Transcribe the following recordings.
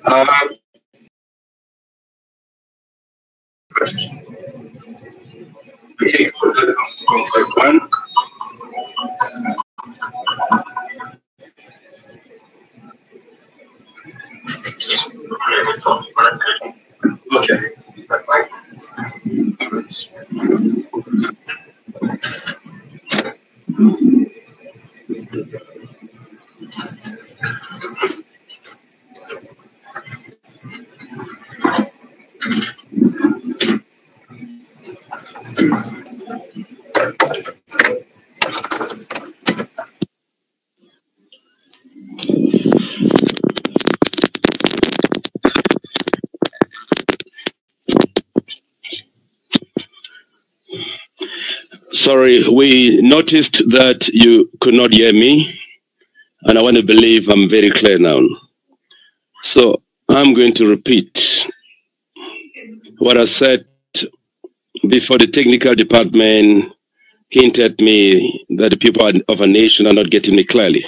Okay. Sorry, we noticed that you could not hear me, and I want to believe I'm very clear now. So I'm going to repeat what I said before. The technical department hinted at me that the people of a nation are not getting me clearly.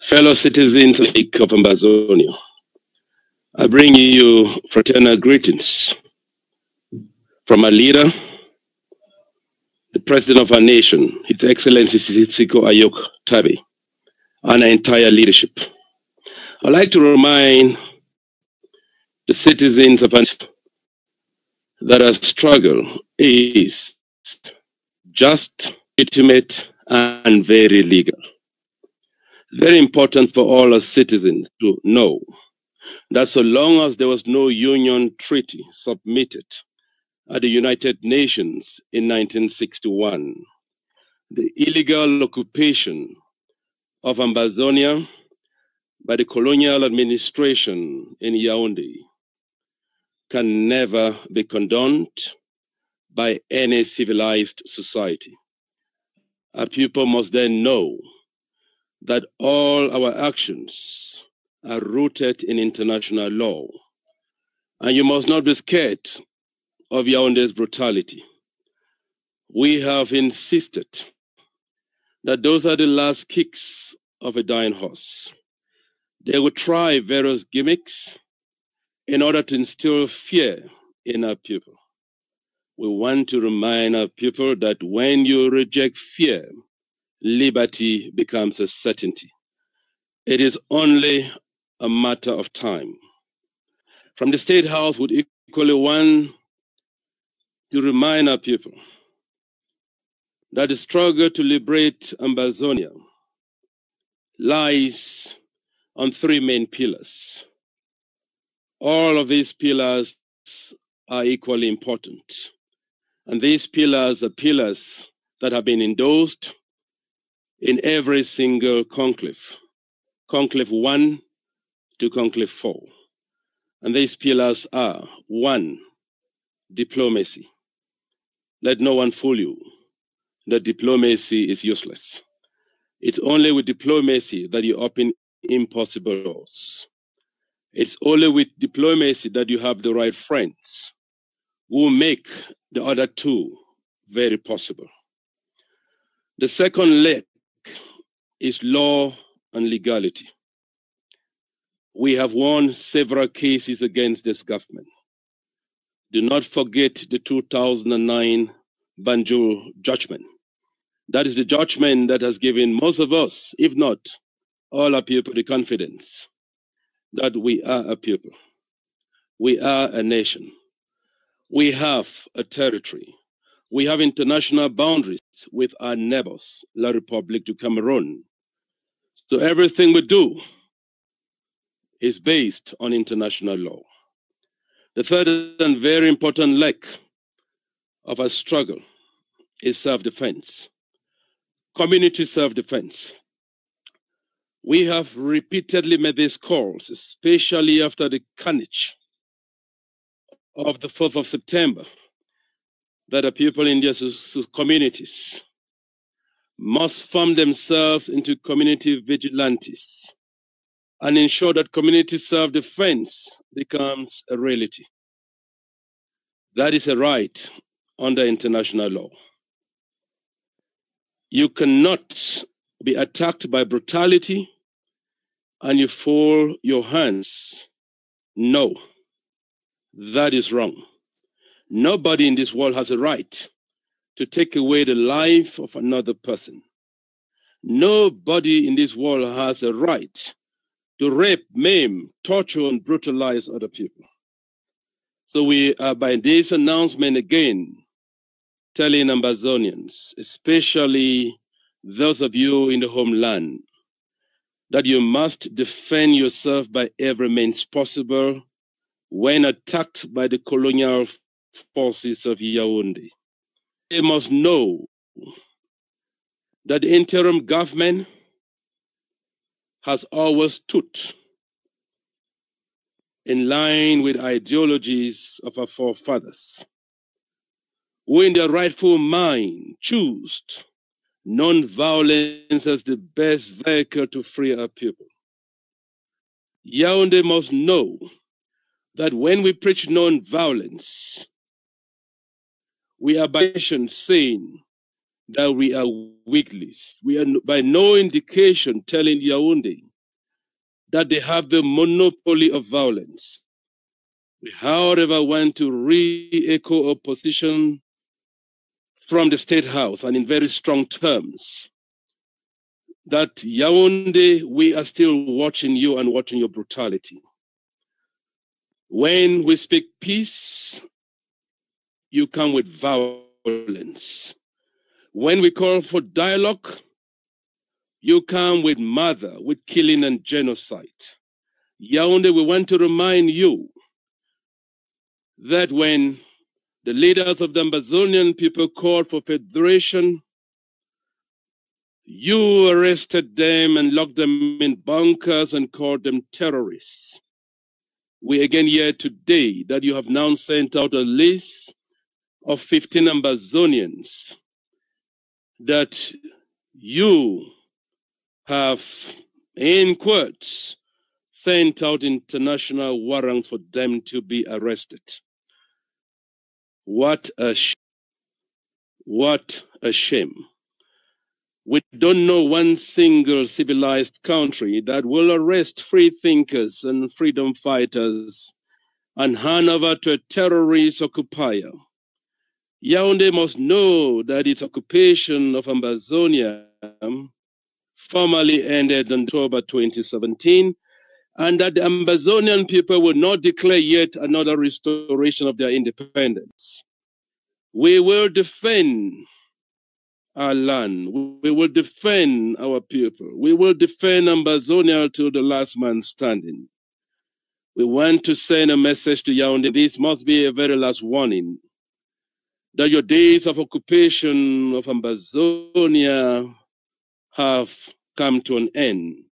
Fellow citizens of Ambazonia, I bring you fraternal greetings from our leader, the President of our nation, His Excellency Sisiku Tabe, and our entire leadership. I'd like to remind the citizens of that our struggle is just, legitimate, and very legal. Very important for all our citizens to know that so long as there was no union treaty submitted at the United Nations in 1961, the illegal occupation of Ambazonia by the colonial administration in Yaoundé can never be condoned by any civilized society. Our people must then know that all our actions are rooted in international law, and you must not be scared of Yaoundé's brutality. We have insisted that those are the last kicks of a dying horse. They will try various gimmicks in order to instill fear in our people. We want to remind our people that when you reject fear, liberty becomes a certainty. It is only a matter of time. From the State House, would equally want to remind our people that the struggle to liberate Ambazonia lies on three main pillars. All of these pillars are equally important. And these pillars are pillars that have been endorsed in every single conclave, conclave 1 to conclave 4. And these pillars are: 1, diplomacy. Let no one fool you that diplomacy is useless. It's only with diplomacy that you open impossible doors. It's only with diplomacy that you have the right friends who make the other two very possible. The second leg is law and legality. We have won several cases against this government. Do not forget the 2009 Banjul judgment. That is the judgment that has given most of us, if not all our people, the confidence that we are a people. We are a nation. We have a territory. We have international boundaries with our neighbors, La République du Cameroon. So everything we do is based on international law. The third and very important leg of our struggle is self-defense, community self-defense. We have repeatedly made these calls, especially after the carnage of the 4th of September, that the people in their communities must form themselves into community vigilantes and ensure that community self-defense becomes a reality. That is a right under international law. You cannot be attacked by brutality and you fold your hands. No, that is wrong. Nobody in this world has a right to take away the life of another person. Nobody in this world has a right to rape, maim, torture, and brutalize other people. So we are, by this announcement again, telling Ambazonians, especially those of you in the homeland, that you must defend yourself by every means possible when attacked by the colonial forces of Yaoundé. They must know that the interim government has always stood in line with ideologies of our forefathers, who in their rightful mind choose non-violence as the best vehicle to free our people. Yaoundé must know that when we preach non-violence, we are by saying that we are weakless. We are by no indication telling Yaoundé that they have the monopoly of violence. We, however, want to re-echo opposition from the State House and in very strong terms that Yaoundé, we are still watching you and watching your brutality. When we speak peace, you come with violence. When we call for dialogue, you come with murder, with killing and genocide. Yaoundé, we want to remind you that when the leaders of the Ambazonian people called for federation, you arrested them and locked them in bunkers and called them terrorists. We again hear today that you have now sent out a list of 15 Ambazonians that you have, in quotes, sent out international warrants for them to be arrested. What a shame. We don't know one single civilized country that will arrest free thinkers and freedom fighters and hand over to a terrorist occupier. Yaoundé must know that its occupation of Ambazonia formally ended in October 2017, and that the Ambazonian people will not declare yet another restoration of their independence. We will defend our land. We will defend our people. We will defend Ambazonia to the last man standing. We want to send a message to Yaoundé. This must be a very last warning that your days of occupation of Ambazonia have come to an end.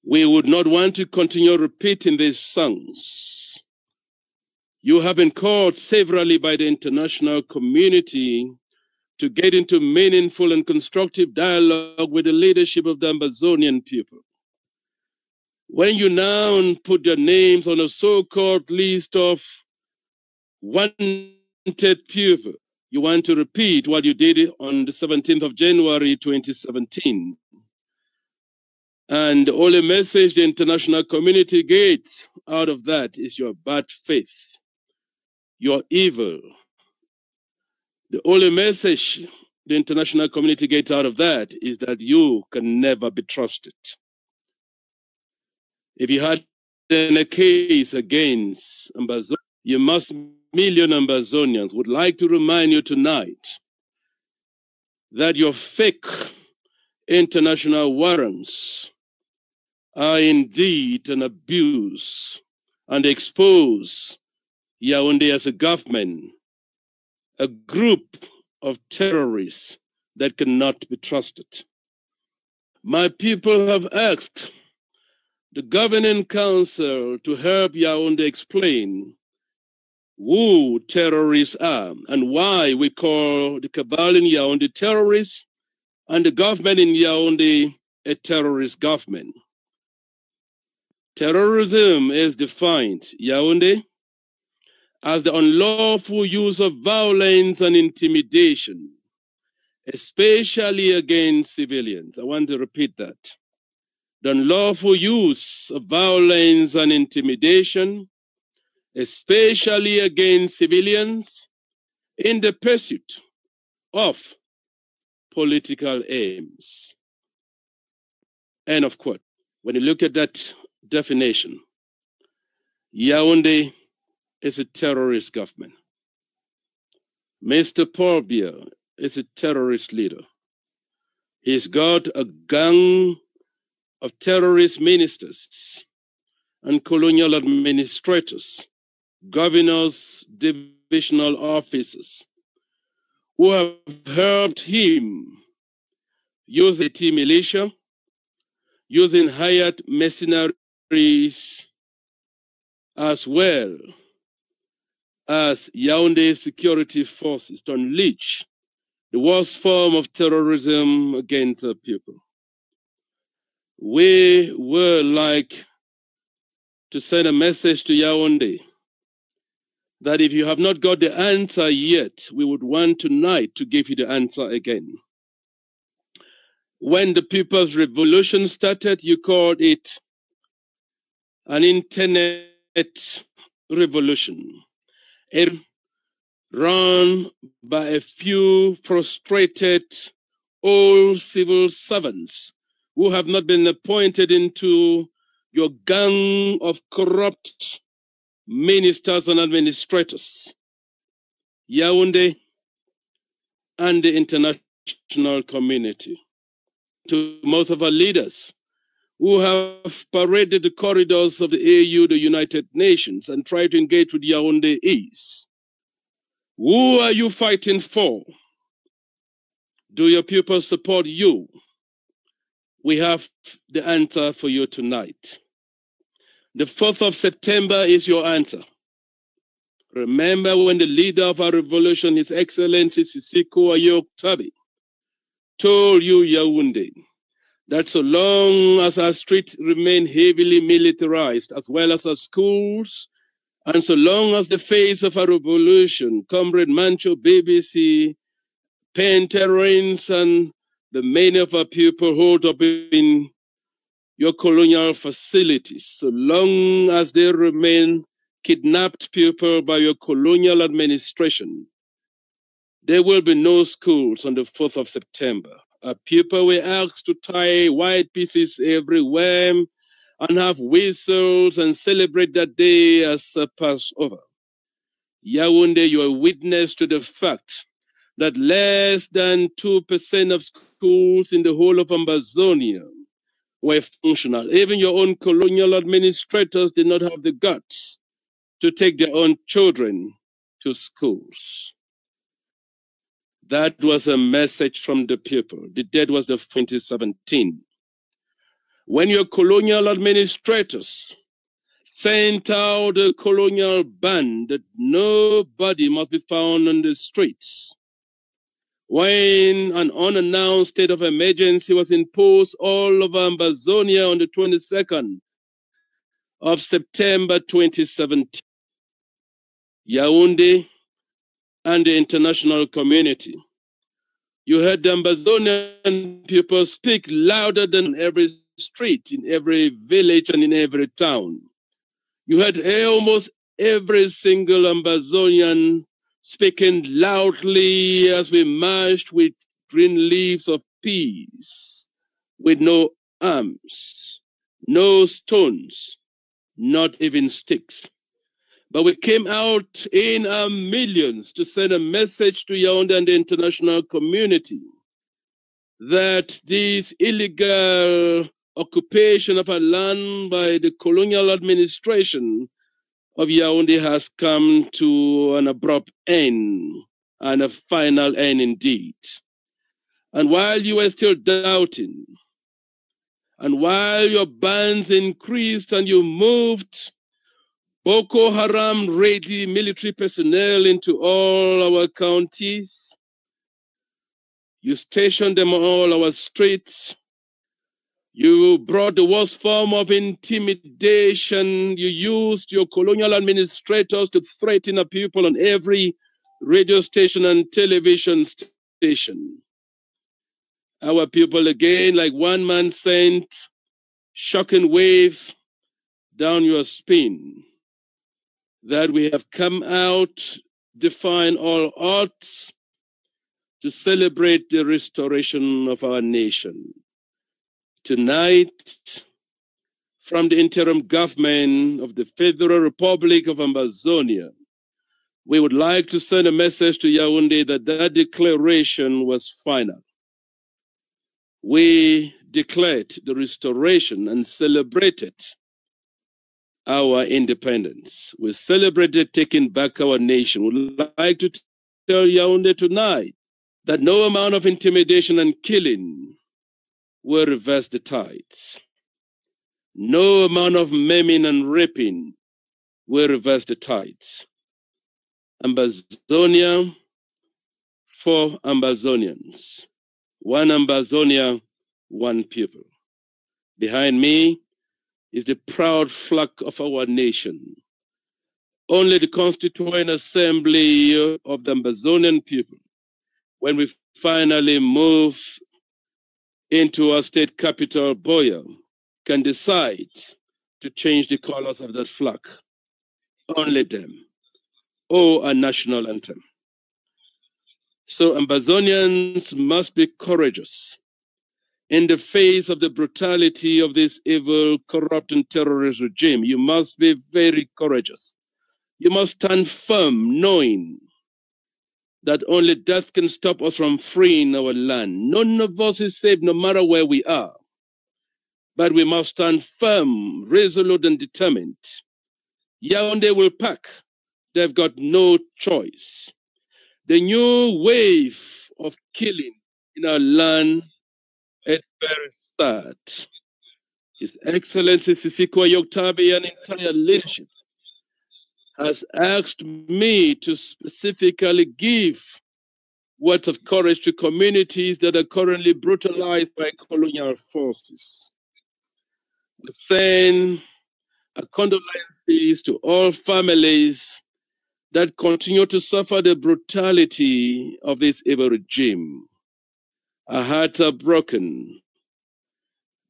We would not want to continue repeating these songs. You have been called severally by the international community to get into meaningful and constructive dialogue with the leadership of the Ambazonian people. When you now put your names on a so-called list of wanted people, you want to repeat what you did on the 17th of January 2017. And the only message the international community gets out of that is your bad faith, your evil. The only message the international community gets out of that is that you can never be trusted. If you had a case against Ambazonia, you must, million Ambazonians would like to remind you tonight that your fake international warrants are indeed an abuse and expose Yaoundé as a government, a group of terrorists that cannot be trusted. My people have asked the governing council to help Yaoundé explain who terrorists are and why we call the cabal in Yaoundé terrorists and the government in Yaoundé a terrorist government. Terrorism is defined, Yaoundé, as the unlawful use of violence and intimidation, especially against civilians. I want to repeat that. the unlawful use of violence and intimidation, especially against civilians, in the pursuit of political aims. End of quote. When you look at that definition, Yaoundé is a terrorist government. Mr. Paul Biya is a terrorist leader. He's got a gang of terrorist ministers and colonial administrators, governors, divisional officers, who have helped him use the T militia, using hired mercenaries, as well as Yaoundé security forces to unleash the worst form of terrorism against the people. We would like to send a message to Yaoundé that if you have not got the answer yet, we would want tonight to give you the answer again. When the People's Revolution started, you called it an internet revolution. It run by a few frustrated old civil servants who have not been appointed into your gang of corrupt ministers and administrators. Yaoundé and the international community, to most of our leaders who have paraded the corridors of the AU, the United Nations, and tried to engage with Yaoundé is, who are you fighting for? Do your people support you? We have the answer for you tonight. The 4th of September is your answer. Remember when the leader of our revolution, His Excellency Sisiku Ayok-Tabi, told you, Yaoundé, that so long as our streets remain heavily militarized, as well as our schools, and so long as the face of our revolution, Comrade Mancho, BBC, Pen Terrains, and the many of our people hold up in your colonial facilities, so long as they remain kidnapped people by your colonial administration, there will be no schools on the 4th of September. Our people were asked to tie white pieces everywhere and have whistles and celebrate that day as a Passover. Yaoundé, you are witness to the fact that less than 2% of schools in the whole of Ambazonia were functional. Even your own colonial administrators did not have the guts to take their own children to schools. That was a message from the people. The date was the 2017. When your colonial administrators sent out a colonial ban that nobody must be found on the streets, when an unannounced state of emergency was imposed all over Ambazonia on the 22nd of September 2017, Yaoundé and the international community, you heard the Ambazonian people speak louder than every street, in every village, and in every town. You heard almost every single Ambazonian speaking loudly as we marched with green leaves of peace, with no arms, no stones, not even sticks. But we came out in our millions to send a message to Yaoundé and the international community that this illegal occupation of our land by the colonial administration of Yaoundé has come to an abrupt end, and a final end indeed. And while you were still doubting, and while your bands increased and you moved Boko Haram ready military personnel into all our counties, you stationed them on all our streets, you brought the worst form of intimidation. You used your colonial administrators to threaten the people on every radio station and television station. Our people again, like one man sent shocking waves down your spine, that we have come out, defying all odds, to celebrate the restoration of our nation. Tonight, from the interim government of the Federal Republic of Ambazonia, we would like to send a message to Yaoundé that that declaration was final. We declared the restoration and celebrated our independence. We celebrated taking back our nation. We'd like to tell Yaoundé tonight that no amount of intimidation and killing will reverse the tides. No amount of maiming and raping will reverse the tides. Ambazonia for Ambazonians. One Ambazonia, one people. Behind me is the proud flag of our nation. Only the Constituent Assembly of the Ambazonian people, when we finally move into our state capital, Biya, can decide to change the colors of that flag. Only them. Oh, a national anthem. So Ambazonians must be courageous in the face of the brutality of this evil, corrupt, and terrorist regime. You must be very courageous. You must stand firm, knowing that only death can stop us from freeing our land. None of us is safe, no matter where we are. But we must stand firm, resolute, and determined. Yaoundé will pack. They've got no choice. The new wave of killing in our land at very start. His Excellency Sisiku Yoktabi and entire leadership has asked me to specifically give words of courage to communities that are currently brutalized by colonial forces. We send our condolences to all families that continue to suffer the brutality of this evil regime. Our hearts are broken,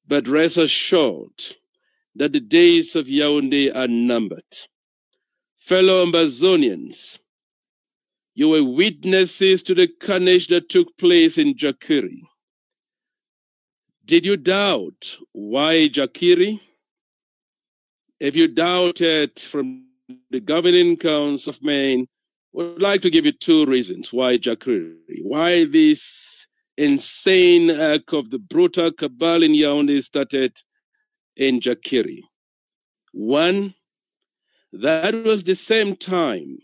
but rest assured that the days of Yaoundé are numbered. Fellow Ambazonians, you were witnesses to the carnage that took place in Jakiri. Did you doubt why Jakiri? If you doubted from the governing council of Maine, would like to give you two reasons why Jakiri, why this insane act of the brutal cabal in Yaoundé started in Jakiri. One, that was the same time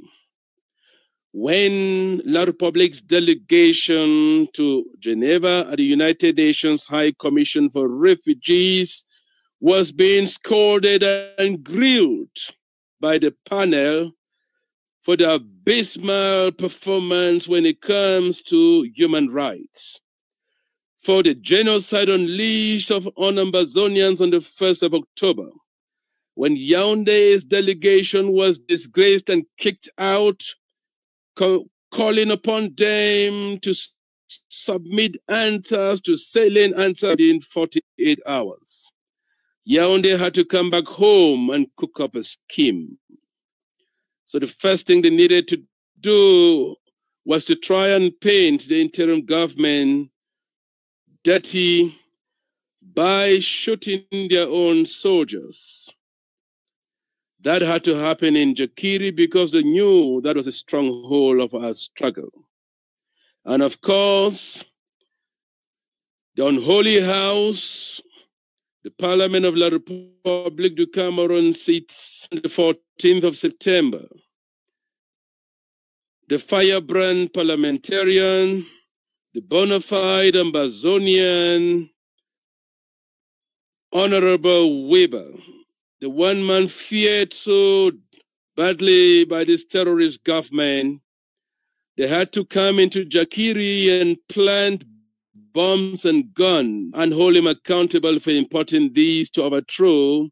when La Republique's delegation to Geneva at the United Nations High Commission for Refugees was being scolded and grilled by the panel for the abysmal performance when it comes to human rights, for the genocide unleashed on Ambazonians on the 1st of October, when Yaoundé's delegation was disgraced and kicked out, calling upon them to submit answers to salient answers in 48 hours. Yaoundé had to come back home and cook up a scheme. So the first thing they needed to do was to try and paint the interim government dirty by shooting their own soldiers. That had to happen in Jakiri because they knew that was a stronghold of our struggle. And of course, the unholy house, the Parliament of La République du Cameroon sits on the 14th of September. The firebrand parliamentarian, the bona fide Ambazonian, Honorable Weber, the one man feared so badly by this terrorist government, they had to come into Jakiri and plant bombs and guns and hold him accountable for importing these to overthrow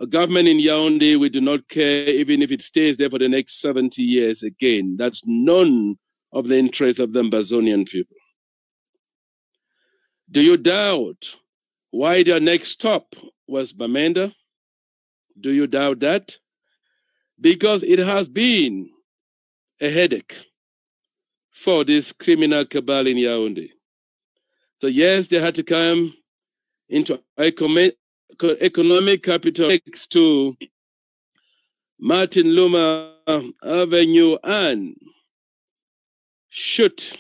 a government in Yaoundé. We do not care even if it stays there for the next 70 years again. That's none of the interests of the Ambazonian people. Do you doubt why their next stop was Bamenda? Do you doubt that? Because it has been a headache for this criminal cabal in Yaoundé. So yes, they had to come into economic capital next to Martin Luther Avenue and shoot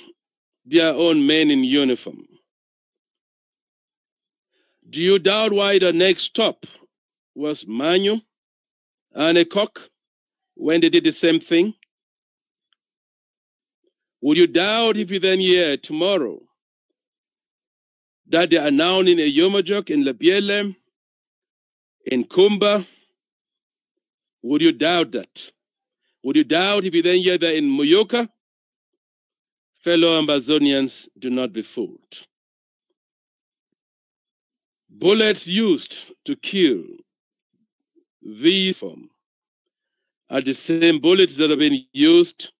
their own men in uniform. Do you doubt why the next stop was Manu and a cock when they did the same thing? Would you doubt if you then hear tomorrow that they are now in a Yomajok, in Labielem, in Kumba? Would you doubt that? Would you doubt if you then hear that in Muyoka? Fellow Ambazonians, do not be fooled. Bullets used to kill these are the same bullets that have been used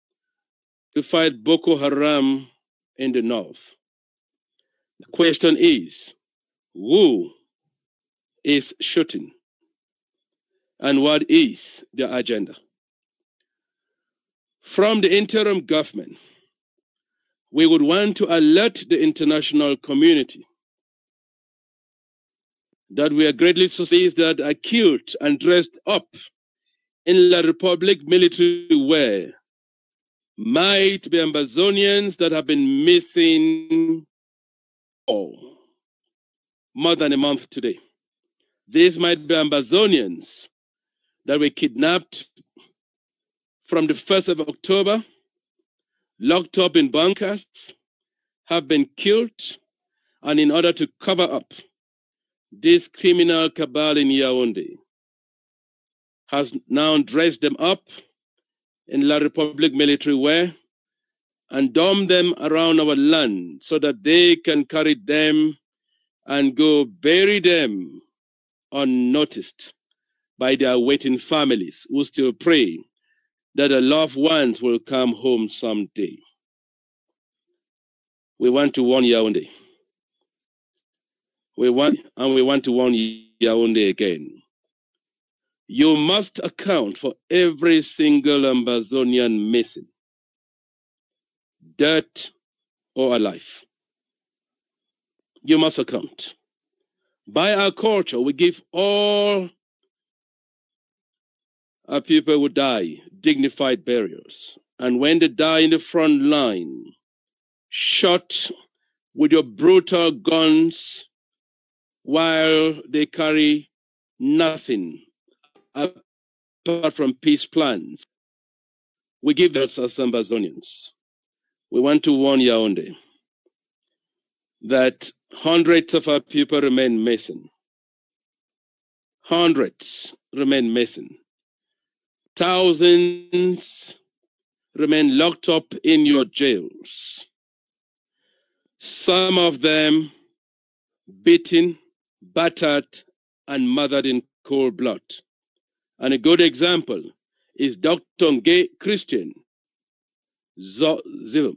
to fight Boko Haram in the north. The question is, who is shooting? And what is their agenda? From the interim government, we would want to alert the international community that we are greatly suspicious that are killed and dressed up in La Republic military wear might be Ambazonians that have been missing for more than a month today. These might be Ambazonians that were kidnapped from the 1st of October, locked up in bunkers, have been killed, and in order to cover up this criminal cabal in Yaoundé, has now dressed them up in La Republic military wear and dump them around our land so that they can carry them and go bury them unnoticed by their waiting families who still pray that their loved ones will come home someday. We want to warn Yaoundé. We want to warn Yaoundé again. You must account for every single Ambazonian missing, dead or alive. You must account. By our culture, we give all our people who die dignified burials. And when they die in the front line, shot with your brutal guns while they carry nothing apart from peace plans, we give that as Ambazonians. We want to warn Yaoundé that hundreds of our people remain missing. Hundreds remain missing. Thousands remain locked up in your jails. Some of them beaten, battered, and murdered in cold blood. And a good example is Dr. Nge Christian Zivim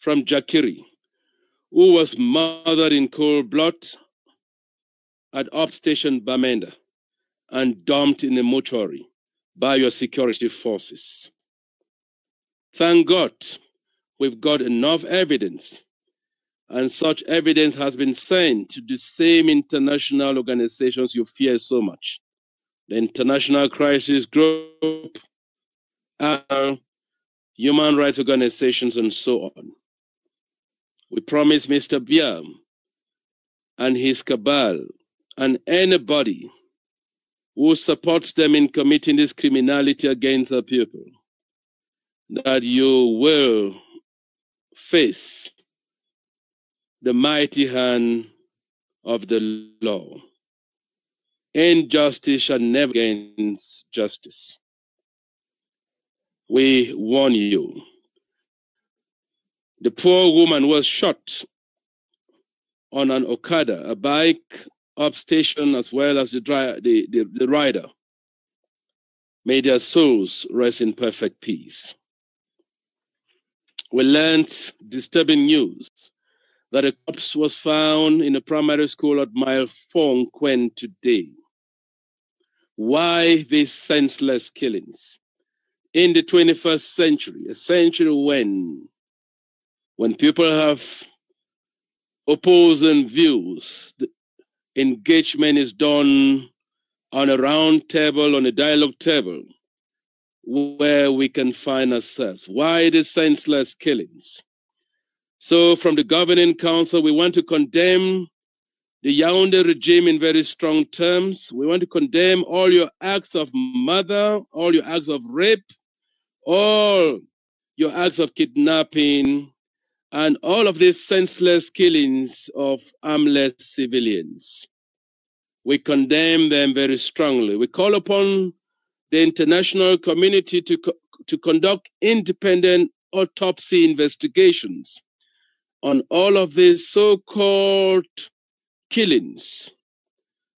from Jakiri, who was murdered in cold blood at upstation Bamenda and dumped in a mortuary by your security forces. Thank God we've got enough evidence, and such evidence has been sent to the same international organizations you fear so much, the International Crisis Group, human rights organizations, and so on. We promise Mr. Biya and his cabal and anybody who supports them in committing this criminality against our people that you will face the mighty hand of the law. Injustice shall never against justice. We warn you. The poor woman was shot on an Okada, a bike upstation, as well as the rider. May their souls rest in perfect peace. We learned disturbing news that a corpse was found in a primary school at Mile Fong Kwen today. Why these senseless killings? In the 21st century, a century when people have opposing views, the engagement is done on a round table, on a dialogue table, where we can find ourselves. Why the senseless killings? So from the governing council, we want to condemn the Yaoundé regime in very strong terms. We want to condemn all your acts of murder, all your acts of rape, all your acts of kidnapping, and all of these senseless killings of harmless civilians. We condemn them very strongly. We call upon the international community to conduct independent autopsy investigations on all of these so-called killings,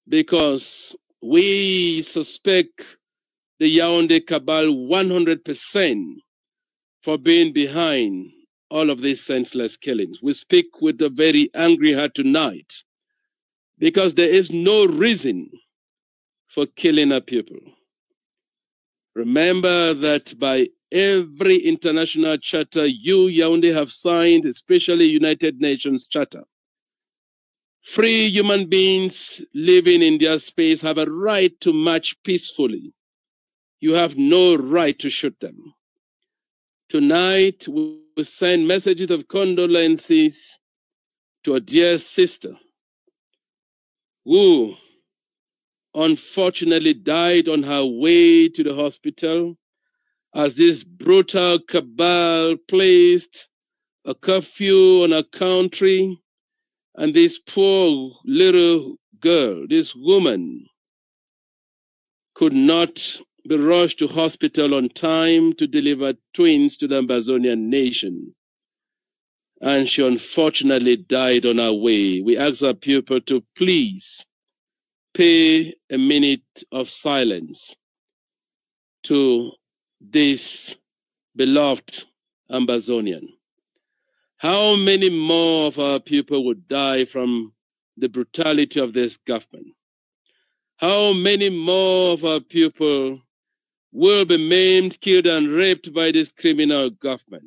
because we suspect the Yaoundé cabal 100% for being behind all of these senseless killings. We speak with a very angry heart tonight because there is no reason for killing our people. Remember that by every international charter you, Yaoundé, have signed, especially United Nations Charter, free human beings living in their space have a right to march peacefully. You have no right to shoot them. Tonight, we send messages of condolences to a dear sister who unfortunately died on her way to the hospital as this brutal cabal placed a curfew on our country, and this poor little girl, this woman, could not be rushed to hospital on time to deliver twins to the Ambazonian nation. And she unfortunately died on her way. We ask our people to please pay a minute of silence to this beloved Ambazonian. How many more of our people would die from the brutality of this government? How many more of our people will be maimed, killed, and raped by this criminal government?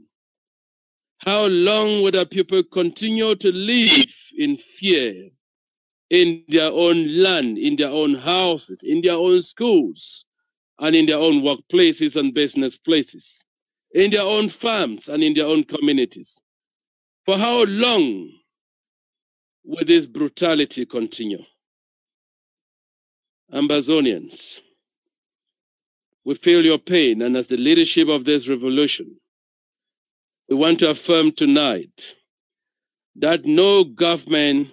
How long will our people continue to live in fear in their own land, in their own houses, in their own schools, and in their own workplaces and business places, in their own farms and in their own communities? For how long will this brutality continue? Ambazonians, we feel your pain, and as the leadership of this revolution, we want to affirm tonight that no government,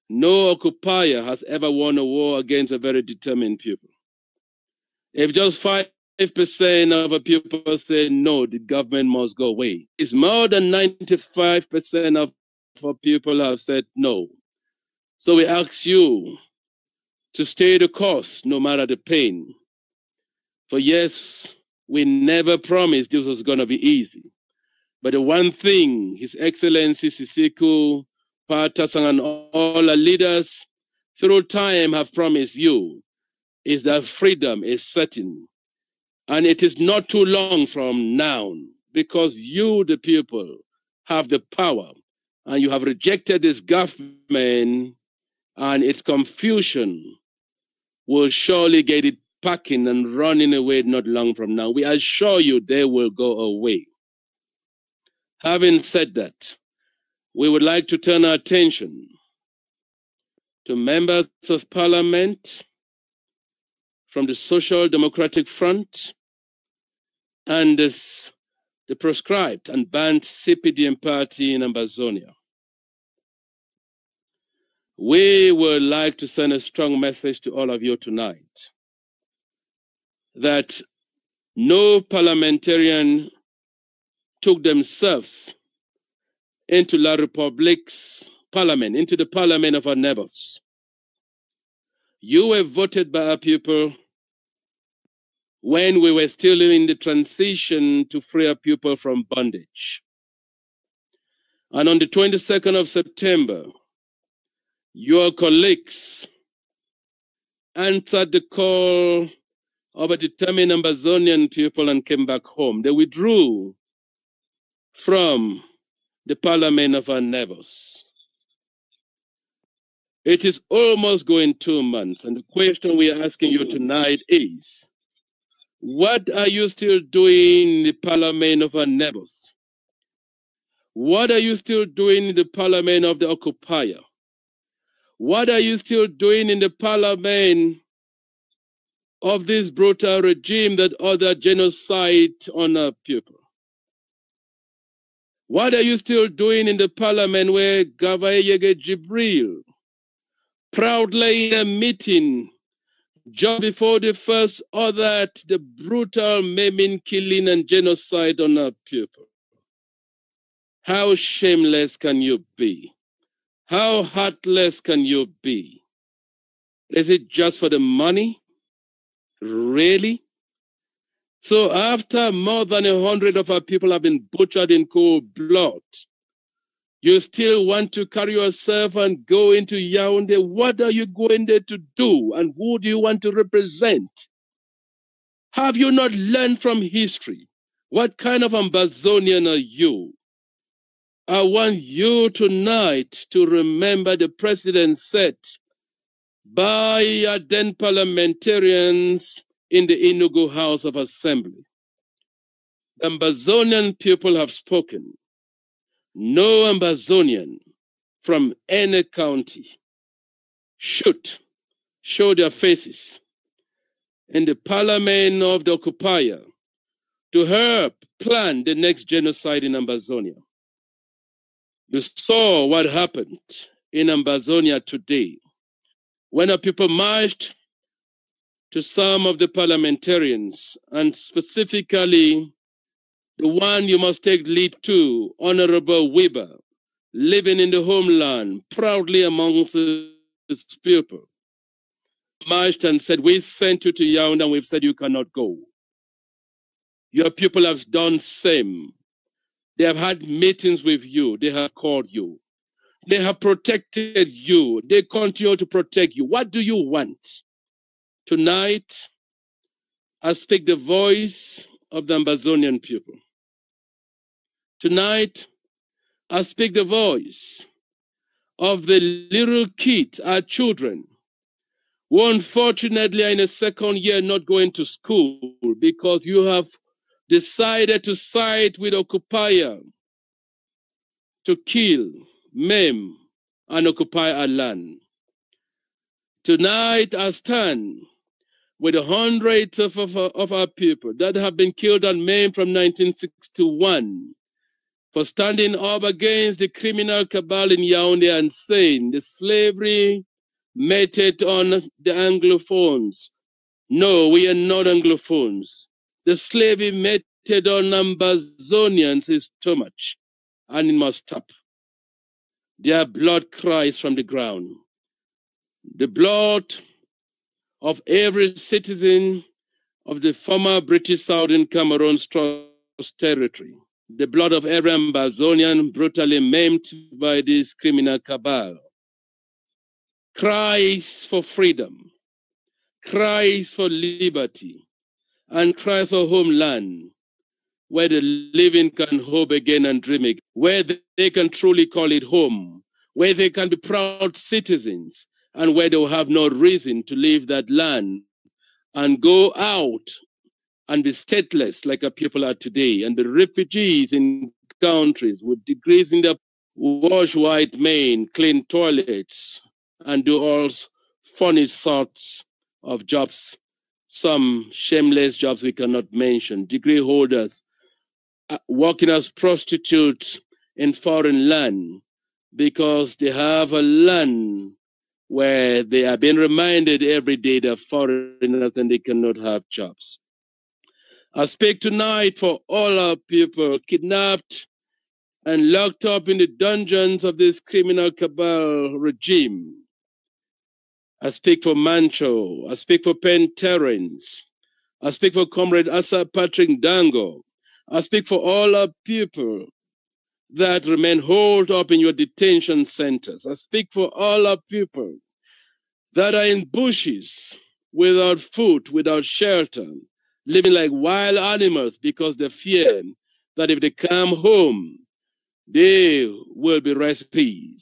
no occupier has ever won a war against a very determined people. If just 5% of a people say no, the government must go away, it's more than 95% of our people have said no. So we ask you to stay the course no matter the pain. For yes, we never promised this was going to be easy. But the one thing His Excellency Sisiku, Patasang, and all our leaders through time have promised you is that freedom is certain. And it is not too long from now, because you, the people, have the power, and you have rejected this government, and its confusion will surely get it packing and running away not long from now. We assure you they will go away. Having said that, we would like to turn our attention to members of parliament from the Social Democratic Front and the proscribed and banned CPDM party in Ambazonia. We would like to send a strong message to all of you tonight that no parliamentarian took themselves into La Republique's parliament, into the parliament of our neighbors. You were voted by our people when we were still in the transition to free our people from bondage. And on the 22nd of September, your colleagues answered the call of a determined Ambazonian people and came back home. They withdrew from the parliament of our neighbors. It is almost going 2 months, and the question we are asking you tonight is, what are you still doing in the parliament of our neighbors? What are you still doing in the parliament of the occupier? What are you still doing in the parliament of this brutal regime that ordered genocide on our people? What are you still doing in the parliament where Gavayege Jibril proudly in a meeting just before the first ordered the brutal maiming, killing, and genocide on our people? How shameless can you be? How heartless can you be? Is it just for the money? Really? So after more than 100 of our people have been butchered in cold blood, you still want to carry yourself and go into Yaoundé? What are you going there to do? And who do you want to represent? Have you not learned from history? What kind of Ambazonian are you? I want you tonight to remember the precedent set by our then parliamentarians in the Enugu House of Assembly. The Ambazonian people have spoken. No Ambazonian from any county should show their faces in the parliament of the occupier to help plan the next genocide in Ambazonia. You saw what happened in Ambazonia today when our people marched to some of the parliamentarians, and specifically the one you must take lead to, Honorable Weber, living in the homeland, proudly amongst his people, marched and said, we sent you to Yaoundé and we've said you cannot go. Your people have done same. They have had meetings with you. They have called you. They have protected you. They continue to protect you. What do you want? Tonight, I speak the voice of the Ambazonian people. Tonight, I speak the voice of the little kids, our children, who unfortunately are in a second year not going to school because you have decided to side with occupier to kill, maim, and occupy our land. Tonight, I stand with the hundreds of our people that have been killed and maimed from 1961 for standing up against the criminal cabal in Yaoundé and saying the slavery meted on the Anglophones. No, we are not Anglophones. The slavery meted on Ambazonians is too much, and it must stop. Their blood cries from the ground. The blood of every citizen of the former British Southern Cameroon's territory. The blood of every Ambazonian brutally maimed by this criminal cabal. Cries for freedom, cries for liberty, and cries for homeland, where the living can hope again and dream again, where they can truly call it home, where they can be proud citizens, and where they will have no reason to leave that land and go out and be stateless like our people are today, and be refugees in countries with degrees in their wash white men, clean toilets, and do all funny sorts of jobs, some shameless jobs we cannot mention, degree holders working as prostitutes in foreign land because they have a land where they are being reminded every day they're foreigners and they cannot have jobs. I speak tonight for all our people kidnapped and locked up in the dungeons of this criminal cabal regime. I speak for Mancho. I speak for Penn Terrence. I speak for Comrade Asa Patrick Dango. I speak for all our people that remain holed up in your detention centers. I speak for all our people that are in bushes without food, without shelter, living like wild animals because they fear that if they come home, they will be rescued.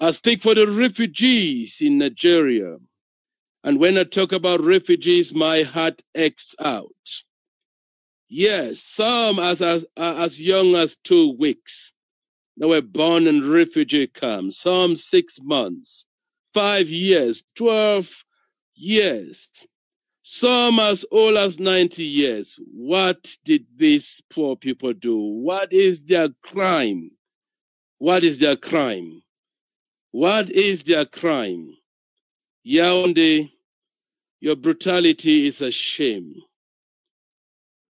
I speak for the refugees in Nigeria. And when I talk about refugees, my heart aches out. Yes, some as young as 2 weeks. They were born in refugee camps, some 6 months, 5 years, 12 years, some as old as 90 years. What did these poor people do? What is their crime? What is their crime? What is their crime? Yaoundé, your brutality is a shame.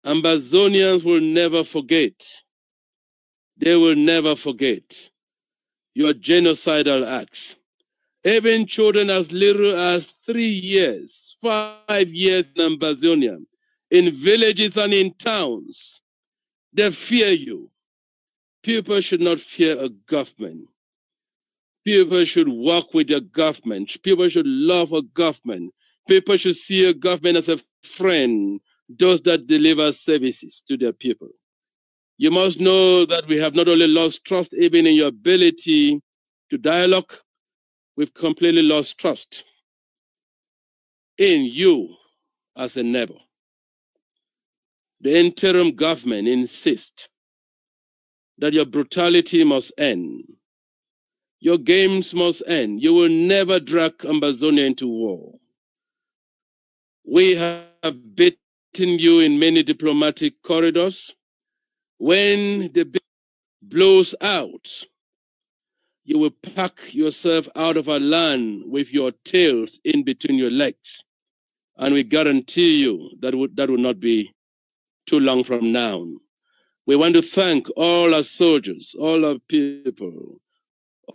Ambazonians will never forget. They will never forget your genocidal acts. Even children as little as 3 years, 5 years in Ambazonia, in villages and in towns, they fear you. People should not fear a government. People should work with their government. People should love a government. People should see a government as a friend, those that deliver services to their people. You must know that we have not only lost trust even in your ability to dialogue, we've completely lost trust in you as a neighbor. The interim government insists that your brutality must end. Your games must end. You will never drag Ambazonia into war. We have beaten you in many diplomatic corridors. When the beat blows out, you will pack yourself out of our land with your tails in between your legs. And we guarantee you that will not be too long from now. We want to thank all our soldiers, all our people,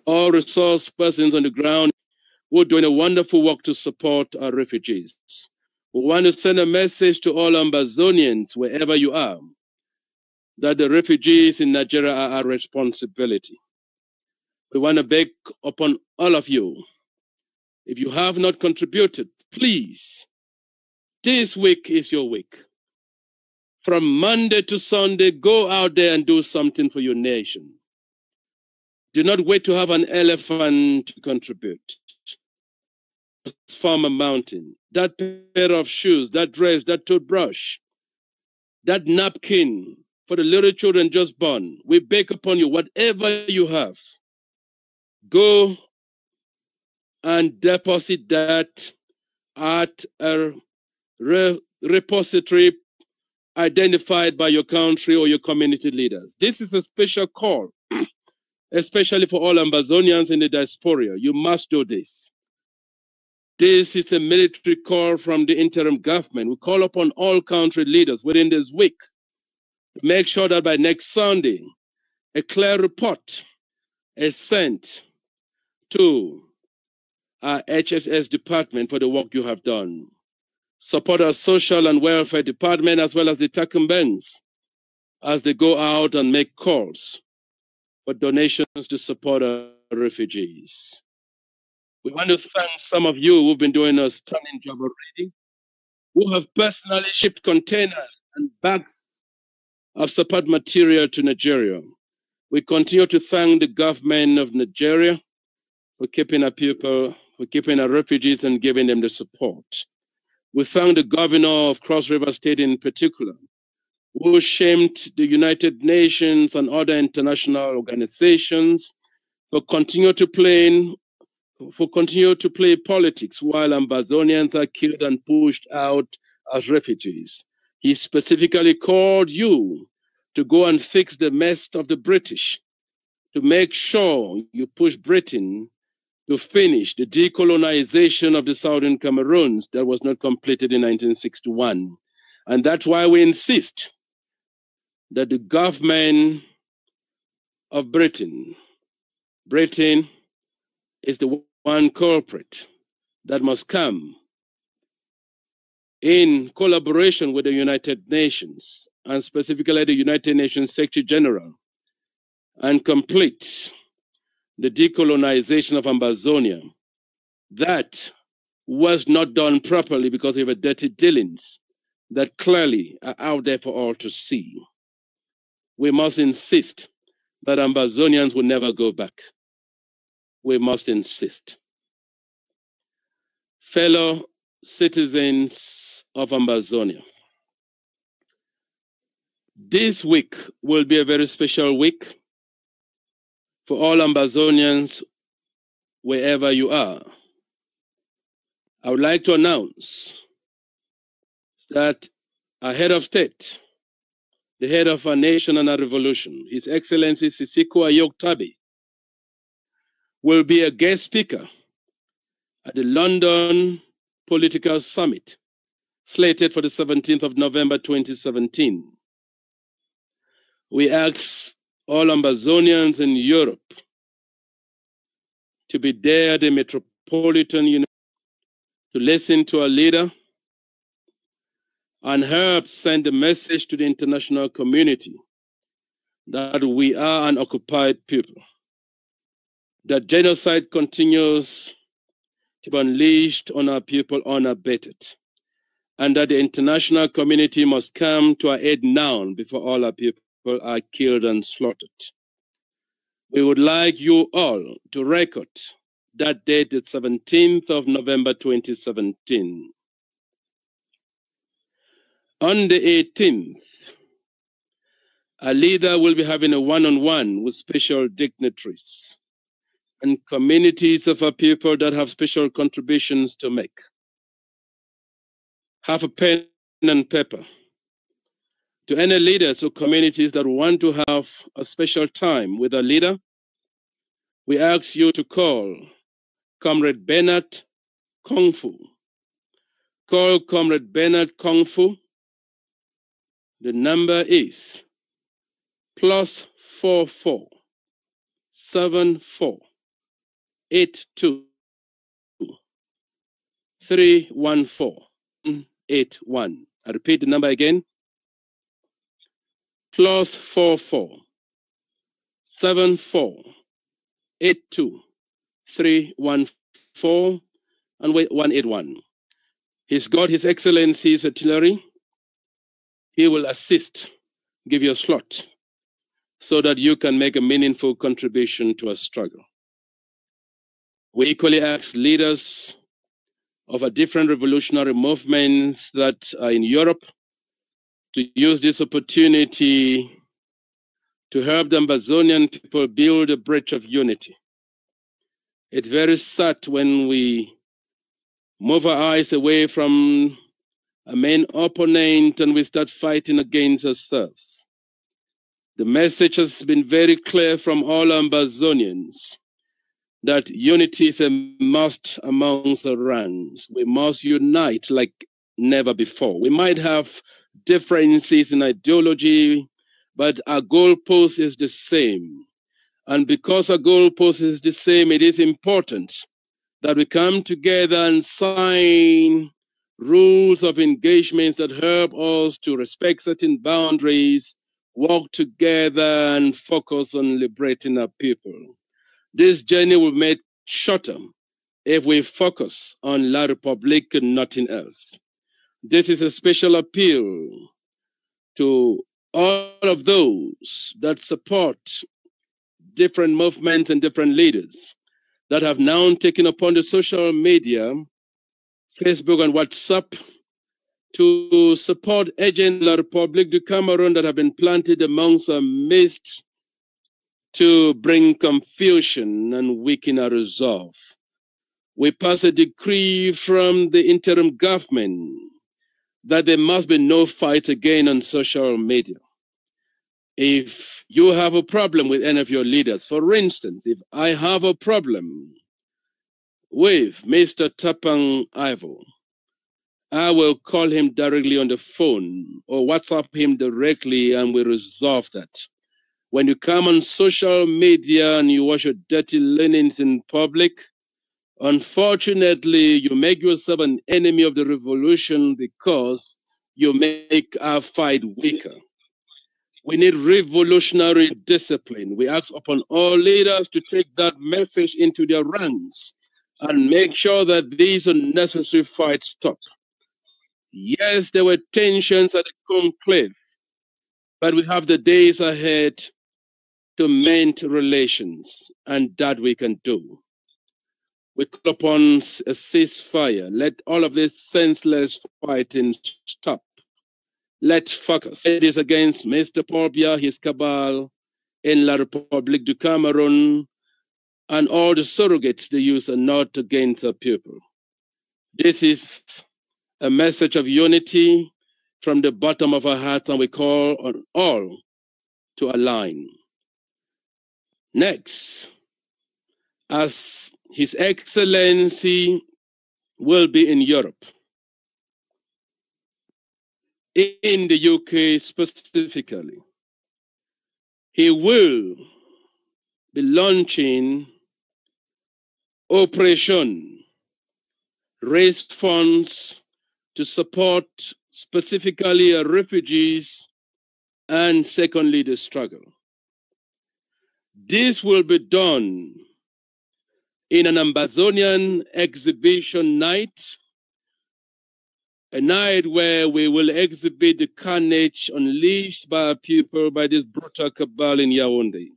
all resource persons on the ground who are doing a wonderful work to support our refugees. We want to send a message to all Ambazonians, wherever you are, that the refugees in Nigeria are our responsibility. We want to beg upon all of you, if you have not contributed, please, this week is your week. From Monday to Sunday, go out there and do something for your nation. Do not wait to have an elephant to contribute. Farm a mountain. That pair of shoes, that dress, that toothbrush, that napkin for the little children just born. We beg upon you, whatever you have, go and deposit that at a repository identified by your country or your community leaders. This is a special call, especially for all Ambazonians in the diaspora. You must do this. This is a military call from the interim government. We call upon all country leaders within this week to make sure that by next Sunday, a clear report is sent to our HSS department for the work you have done. Support our social and welfare department as well as the Taka banks as they go out and make calls for donations to support our refugees. We want to thank some of you who've been doing a stunning job already, who have personally shipped containers and bags of support material to Nigeria. We continue to thank the government of Nigeria for keeping our people, for keeping our refugees and giving them the support. We thank the governor of Cross River State in particular, who shamed the United Nations and other international organizations for continue to play politics while Ambazonians are killed and pushed out as refugees. He specifically called you to go and fix the mess of the British, to make sure you push Britain to finish the decolonization of the southern Cameroons that was not completed in 1961. And that's why we insist that the government of Britain is the one culprit that must come in collaboration with the United Nations, and specifically the United Nations Secretary General, and complete the decolonization of Ambazonia. That was not done properly because of the dirty dealings that clearly are out there for all to see. We must insist that Ambazonians will never go back. We must insist. Fellow citizens of Ambazonia, this week will be a very special week for all Ambazonians wherever you are. I would like to announce that our head of state, the head of our nation and our revolution, His Excellency Sisiku, will be a guest speaker at the London Political Summit, slated for the 17th of November 2017. We ask all Ambazonians in Europe to be there at the Metropolitan University to listen to our leader and help send a message to the international community that we are an occupied people, that genocide continues to be unleashed on our people unabated, and that the international community must come to our aid now before all our people are killed and slaughtered. We would like you all to record that date, the 17th of November 2017. On the 18th, a leader will be having a one-on-one with special dignitaries and communities of our people that have special contributions to make. Have a pen and paper. To any leaders or communities that want to have a special time with a leader, we ask you to call Comrade Bernard Kung Fu. Call Comrade Bernard Kung Fu. The number is +44 74 82 314 81. I repeat the number again. +44 74 82 314 and 181. He's got His Excellency's artillery. He will assist, give you a slot, so that you can make a meaningful contribution to our struggle. We equally ask leaders of a different revolutionary movements that are in Europe to use this opportunity to help the Ambazonian people build a bridge of unity. It's very sad when we move our eyes away from a main opponent and we start fighting against ourselves. The message has been very clear from all Ambazonians that unity is a must amongst the ranks. We must unite like never before. We might have differences in ideology, but our goalpost is the same. And because our goalpost is the same, it is important that we come together and sign rules of engagements that help us to respect certain boundaries, work together, and focus on liberating our people. This journey will be made shorter if we focus on La République and nothing else. This is a special appeal to all of those that support different movements and different leaders that have now taken upon the social media, Facebook and WhatsApp, to support agents of La République du Cameroon that have been planted amongst our midst to bring confusion and weaken our resolve. We pass a decree from the interim government that there must be no fight again on social media. If you have a problem with any of your leaders, for instance, if I have a problem with Mr. Tapang Ivo, I will call him directly on the phone or WhatsApp him directly and we resolve that. When you come on social media and you wash your dirty linens in public, unfortunately, you make yourself an enemy of the revolution because you make our fight weaker. We need revolutionary discipline. We ask upon all leaders to take that message into their ranks and make sure that these unnecessary fights stop. Yes, there were tensions at the conclave, but we have the days ahead to mend relations, and that we can do. We call upon a ceasefire. Let all of this senseless fighting stop. Let's focus. It is against Mr. Paul Biya, his cabal, in La République du Cameroon, and all the surrogates they use are not against our people. This is a message of unity from the bottom of our hearts, and we call on all to align. Next, as His Excellency will be in Europe, in the UK specifically, he will be launching Operation Raise Funds to support specifically refugees and secondly the struggle. This will be done in an Ambazonian exhibition night, a night where we will exhibit the carnage unleashed by our people by this brutal cabal in Yaoundé.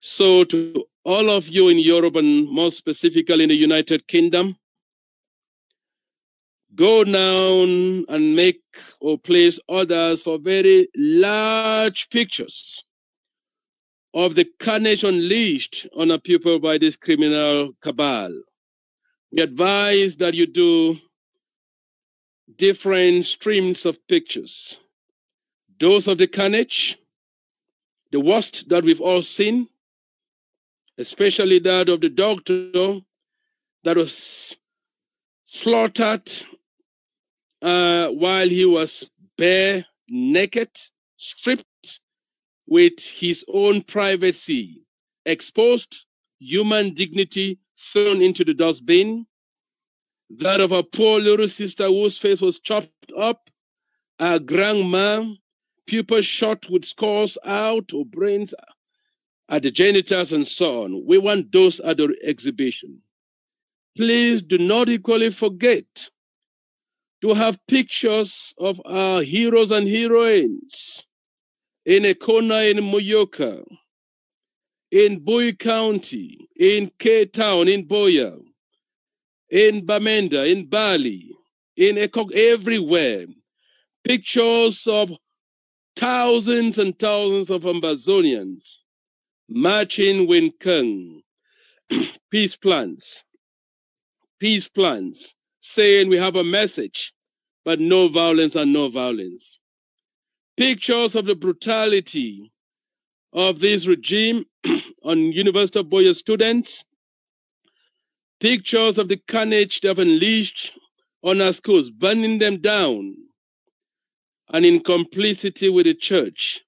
So to all of you in Europe and more specifically in the United Kingdom, go down and make or place orders for very large pictures of the carnage unleashed on our people by this criminal cabal. We advise that you do different streams of pictures. Those of the carnage, the worst that we've all seen, especially that of the doctor that was slaughtered while he was bare, naked, stripped, with his own privacy exposed, human dignity thrown into the dustbin. That of a poor little sister whose face was chopped up, a grandma, pupils shot with scars out or brains at the genitals and so on. We want those at the exhibition. Please do not equally forget to have pictures of our heroes and heroines in Ekona, in Moyoka, in Bui County, in Cape Town, in Boya, in Bamenda, in Bali, in Ekok, everywhere. Pictures of thousands and thousands of Ambazonians marching with Kung, peace plans, saying we have a message, but no violence and no violence. Pictures of the brutality of this regime on University of Boya students, pictures of the carnage they have unleashed on our schools, burning them down, and in complicity with the church,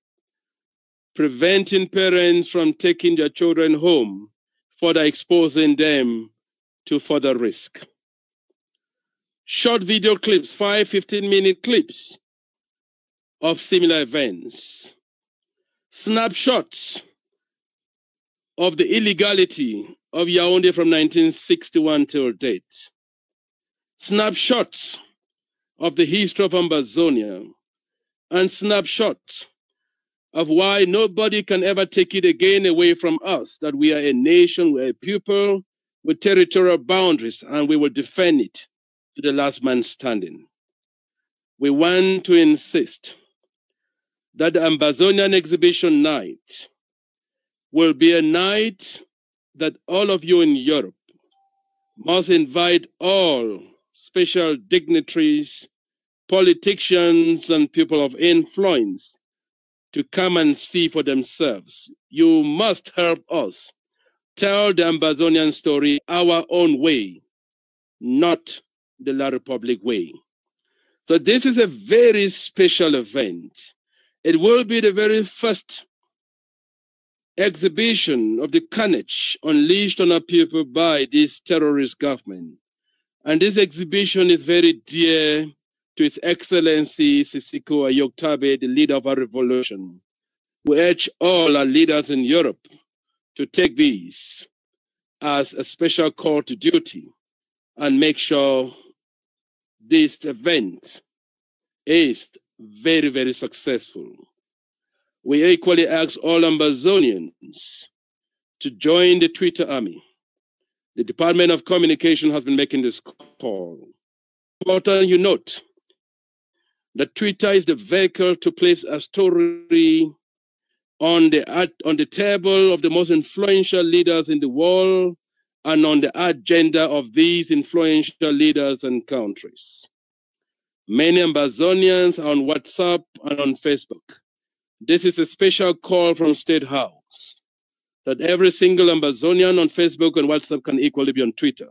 preventing parents from taking their children home, further exposing them to further risk. Short video clips, 5, 15-minute clips of similar events. Snapshots of the illegality of Yaoundé from 1961 till date. Snapshots of the history of Ambazonia, and snapshots of why nobody can ever take it again away from us, that we are a nation, we're a people with territorial boundaries, and we will defend it to the last man standing. We want to insist that the Ambazonian exhibition night will be a night that all of you in Europe must invite all special dignitaries, politicians, and people of influence to come and see for themselves. You must help us tell the Ambazonian story our own way, not the La Republic way. So this is a very special event. It will be the very first exhibition of the carnage unleashed on our people by this terrorist government. And this exhibition is very dear to His Excellency Sisiku Ayoktabe, the leader of our revolution. We urge all our leaders in Europe to take these as a special call to duty and make sure this event is very, very successful. We equally ask all Ambazonians to join the Twitter army. The Department of Communication has been making this call. Important you note that Twitter is the vehicle to place a story on the table of the most influential leaders in the world and on the agenda of these influential leaders and countries. Many Ambazonians are on WhatsApp and on Facebook. This is a special call from State House that every single Ambazonian on Facebook and WhatsApp can equally be on Twitter.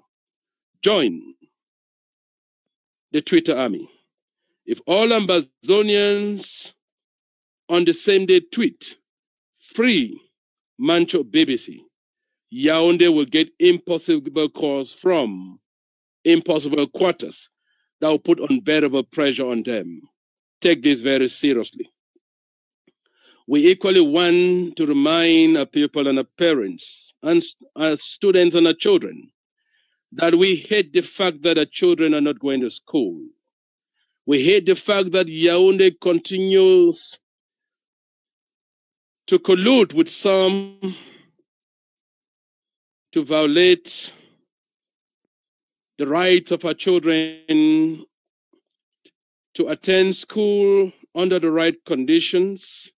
Join the Twitter army. If all Ambazonians on the same day tweet, free Mancho BBC, Yaoundé will get impossible calls from impossible quarters that will put unbearable pressure on them. Take this very seriously. We equally want to remind our people and our parents and our students and our children that we hate the fact that our children are not going to school. We hate the fact that Yaoundé continues to collude with some to violate the rights of our children to attend school under the right conditions,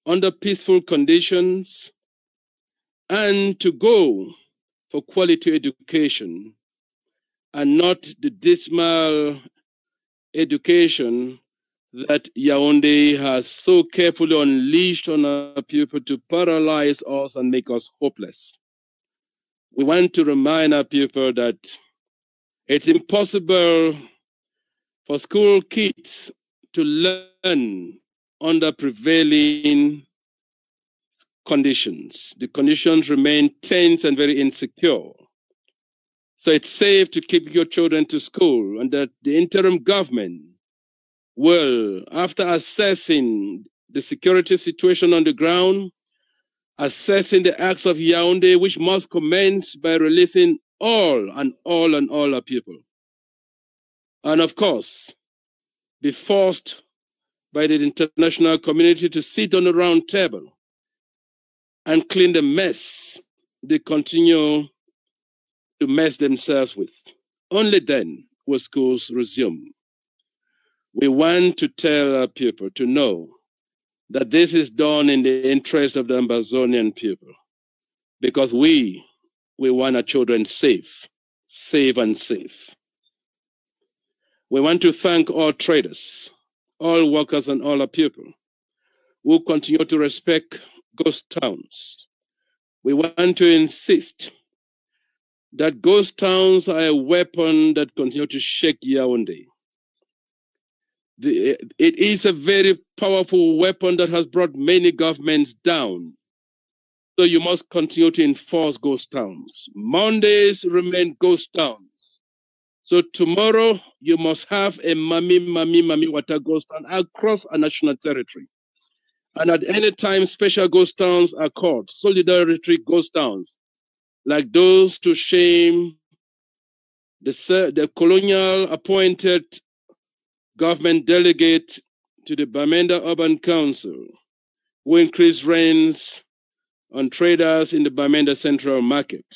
under peaceful conditions, and to go for quality education and not the dismal education that Yaoundé has so carefully unleashed on our people to paralyze us and make us hopeless. We want to remind our people that it's impossible for school kids to learn under prevailing conditions. The conditions remain tense and very insecure. So it's safe to keep your children to school, and that the interim government will, after assessing the security situation on the ground, assessing the acts of Yaoundé, which must commence by releasing all our people. And of course, be forced by the international community to sit on a round table and clean the mess they continue to mess themselves with. Only then will schools resume. We want to tell our people to know that this is done in the interest of the Ambazonian people, because we want our children safe and safe. We want to thank all traders, all workers, and all our people who continue to respect ghost towns. We want to insist that ghost towns are a weapon that continue to shake Yaoundé. It is a very powerful weapon that has brought many governments down. So you must continue to enforce ghost towns. Mondays remain ghost towns. So tomorrow you must have a Mami water ghost town across a national territory. And at any time, special ghost towns are called solidarity ghost towns, like those to shame the colonial appointed government delegate to the Bamenda Urban Council, who increased rents on traders in the Bamenda Central Market.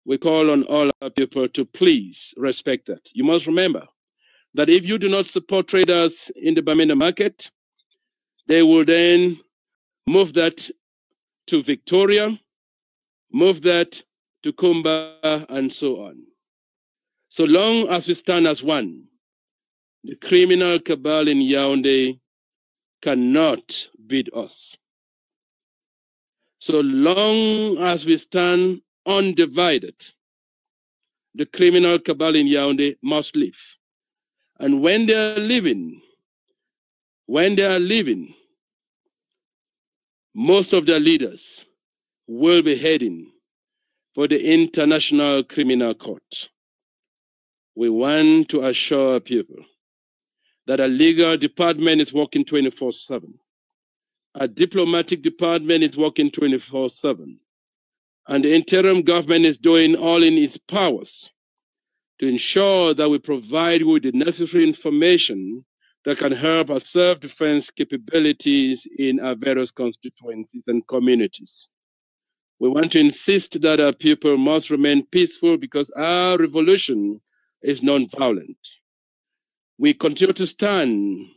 We call on all our people to please respect that. You must remember that if you do not support traders in the Bamenda Market, they will then move that to Victoria, move that to Kumba, and so on. So long as we stand as one, the criminal cabal in Yaoundé cannot beat us. So long as we stand undivided, the criminal cabal in Yaoundé must live. And when they are living, most of their leaders will be heading for the International Criminal Court. We want to assure people that a legal department is working 24/7. A diplomatic department is working 24/7. And the interim government is doing all in its powers to ensure that we provide you with the necessary information that can help our self-defense capabilities in our various constituencies and communities. We want to insist that our people must remain peaceful because our revolution is non-violent. We continue to stand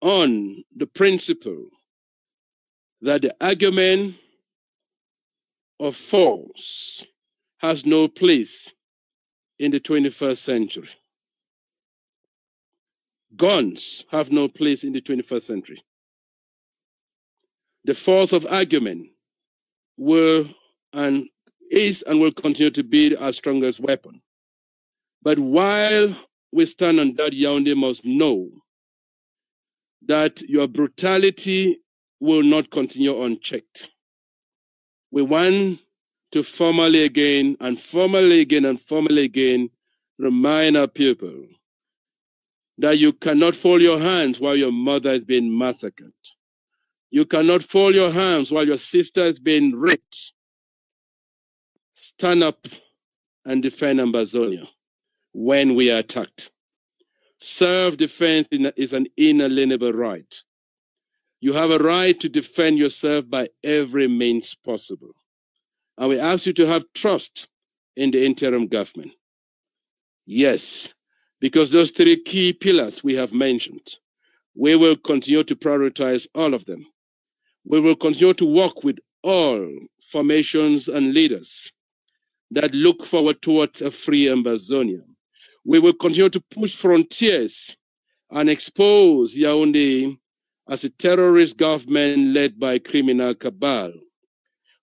on the principle that the argument of force has no place in the 21st century. Guns have no place in the 21st century. The force of argument is and will continue to be our strongest weapon. But while we stand on that, Yaoundé must know that your brutality will not continue unchecked. We want to formally again remind our people that you cannot fold your hands while your mother is being massacred. You cannot fold your hands while your sister is being raped. Stand up and defend Ambazonia when we are attacked. Self-defense is an inalienable right. You have a right to defend yourself by every means possible. And we ask you to have trust in the interim government. Yes, because those three key pillars we have mentioned, we will continue to prioritize all of them. We will continue to work with all formations and leaders that look forward towards a free Ambazonia. We will continue to push frontiers and expose Yaoundé as a terrorist government led by criminal cabal.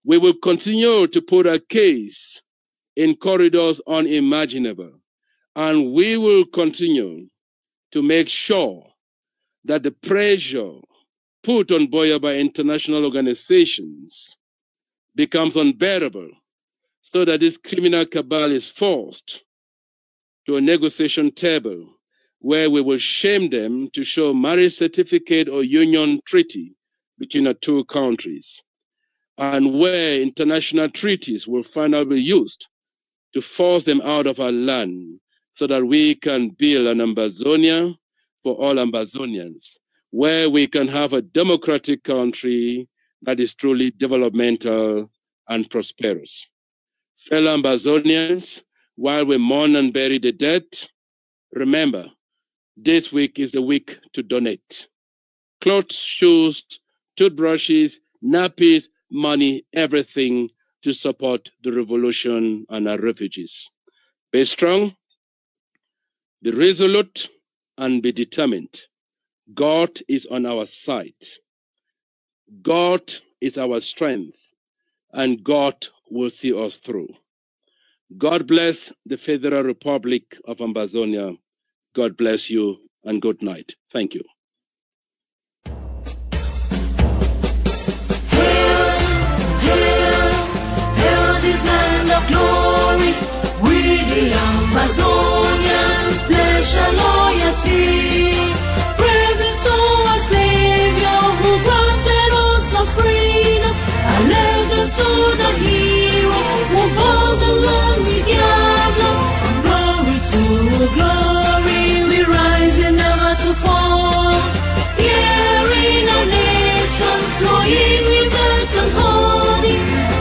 We will continue to put our case in corridors unimaginable, and we will continue to make sure that the pressure put on Biya by international organizations becomes unbearable, so that this criminal cabal is forced to a negotiation table where we will shame them to show marriage certificate or union treaty between the two countries, and where international treaties will finally be used to force them out of our land so that we can build an Ambazonia for all Ambazonians, where we can have a democratic country that is truly developmental and prosperous. Fellow Ambazonians, while we mourn and bury the dead, remember, this week is the week to donate. Clothes, shoes, toothbrushes, nappies, money, everything to support the revolution and our refugees. Be strong, be resolute, and be determined. God is on our side. God is our strength, and God will see us through. God bless the Federal Republic of Ambazonia. God bless you, and good night. Thank you. Hail this land of glory, we the Ambazonians pledge our loyalty. Praises to our Savior who granted us the freedom, and legacy to the heroes who bowed the land with Diablo. Glory to glory, we rise and never to fall. Here in our nation, flowing with earth and holy.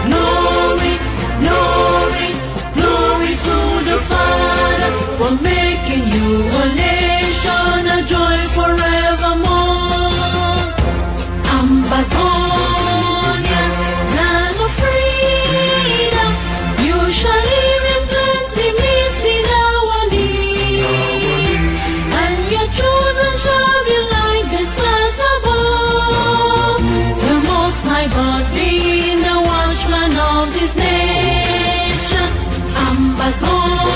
Glory, glory, glory to the Father for making you a nation, a joy forevermore. Ambazonia, land of freedom, you shall live in plenty, meeting our need, and your children shall be like the stars above. The Most High God being the watchman of this nation. Ambazonia,